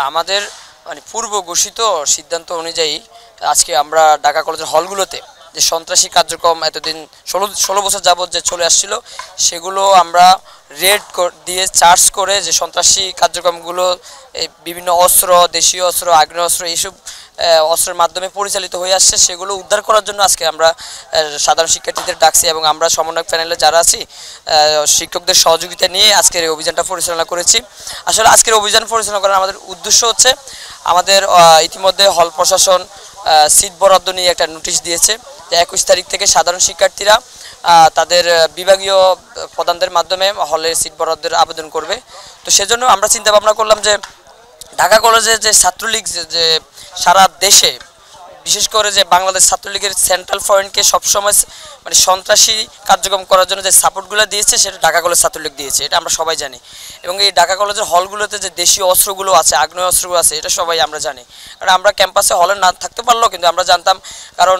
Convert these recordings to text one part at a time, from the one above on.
আমাদের মানে পূর্ব ঘোষিত সিদ্ধান্ত অনুযায়ী আজকে আমরা ঢাকা কলেজের হলগুলোতে যে সন্ত্রাসী কার্যক্রম এতদিন ১৬ বছর যাবৎ যে চলে আসছিল সেগুলো আমরা রেড দিয়ে চার্জ করে যে সন্ত্রাসী কার্যক্রমগুলো বিভিন্ন অস্ত্র, দেশীয় অস্ত্র, আগ্নেয়াস্ত্র এইসব অস্ত্রের মাধ্যমে পরিচালিত হয়ে আসছে সেগুলো উদ্ধার করার জন্য আজকে আমরা সাধারণ শিক্ষার্থীদের ডাকছি এবং আমরা সমন্বয়ক প্যানেলে যারা আছি শিক্ষকদের সহযোগিতা নিয়ে আজকের এই অভিযানটা পরিচালনা করেছি। আসলে আজকের অভিযান পরিচালনা করার আমাদের উদ্দেশ্য হচ্ছে আমাদের ইতিমধ্যে হল প্রশাসন সিট বরাদ্দ নিয়ে একটা নোটিশ দিয়েছে যে ২১ তারিখ থেকে সাধারণ শিক্ষার্থীরা তাদের বিভাগীয় প্রধানদের মাধ্যমে হলে সিট বরাদ্দের আবেদন করবে। তো সেজন্য আমরা চিন্তা ভাবনা করলাম যে ঢাকা কলেজে যে ছাত্রলীগ যে সারা দেশে বিশেষ করে যে বাংলাদেশ ছাত্রলীগের সেন্ট্রাল পয়েন্টকে সবসময় মানে সন্ত্রাসী কার্যক্রম করার জন্য যে সাপোর্টগুলো দিয়েছে সেটা ঢাকা কলেজ ছাত্রলীগ দিয়েছে, এটা আমরা সবাই জানি। এবং এই ঢাকা কলেজের হলগুলোতে যে দেশীয় অস্ত্রগুলো আছে, আগ্নেয় অস্ত্রগুলো আছে, এটা সবাই আমরা জানি। কারণ আমরা ক্যাম্পাসে হলে না থাকতে পারলেও কিন্তু আমরা জানতাম, কারণ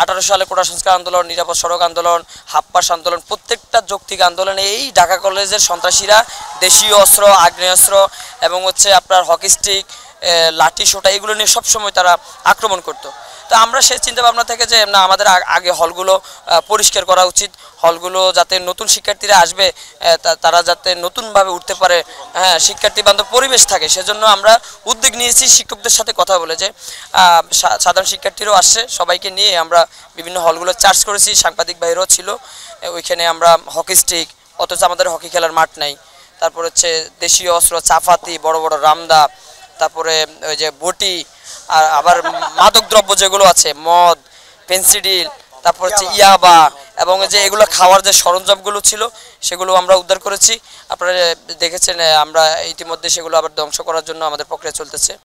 ১৮ সালে কোটা সংস্কার আন্দোলন, নিরাপদ সড়ক আন্দোলন, হাপ্পাস আন্দোলন, প্রত্যেকটা যৌক্তিক আন্দোলনে এই ঢাকা কলেজের সন্ত্রাসীরা দেশীয় অস্ত্র, আগ্নেয়াস্ত্র এবং আপনার হকি স্টিক, লাঠি সোটা এগুলো নিয়ে সবসময় তারা আক্রমণ করতো। তো আমরা সেই চিন্তাভাবনা থেকে যে না, আমাদের আগে হলগুলো পরিষ্কার করা উচিত, হলগুলো যাতে নতুন শিক্ষার্থীরা আসবে তারা যাতে নতুনভাবে উঠতে পারে, হ্যাঁ, শিক্ষার্থী বান্ধব পরিবেশ থাকে, সেজন্য আমরা উদ্যোগ নিয়েছি শিক্ষকদের সাথে কথা বলে যে সাধারণ শিক্ষার্থীরাও আসছে, সবাইকে নিয়ে আমরা বিভিন্ন হলগুলো চার্জ করেছি। সাংবাদিক ভাইরাও ছিল ওইখানে। আমরা হকি স্টিক, অথচ আমাদের হকি খেলার মাঠ নাই, তারপর দেশীয় অস্ত্র, চাপাতি, বড় বড় রামদা, তারপরে ওই যে বটি, আর আবার মাদক দ্রব্য যেগুলো আছে, মদ, পেন্সিডিল, তারপর ইয়াবা এবং যে এগুলো খাওয়ার যে সরঞ্জামগুলো ছিল সেগুলো আমরা উদ্ধার করেছি। আপনারা দেখেছেন আমরা ইতিমধ্যে সেগুলো আবার ধ্বংস করার জন্য আমাদের প্রক্রিয়া চলতেছে।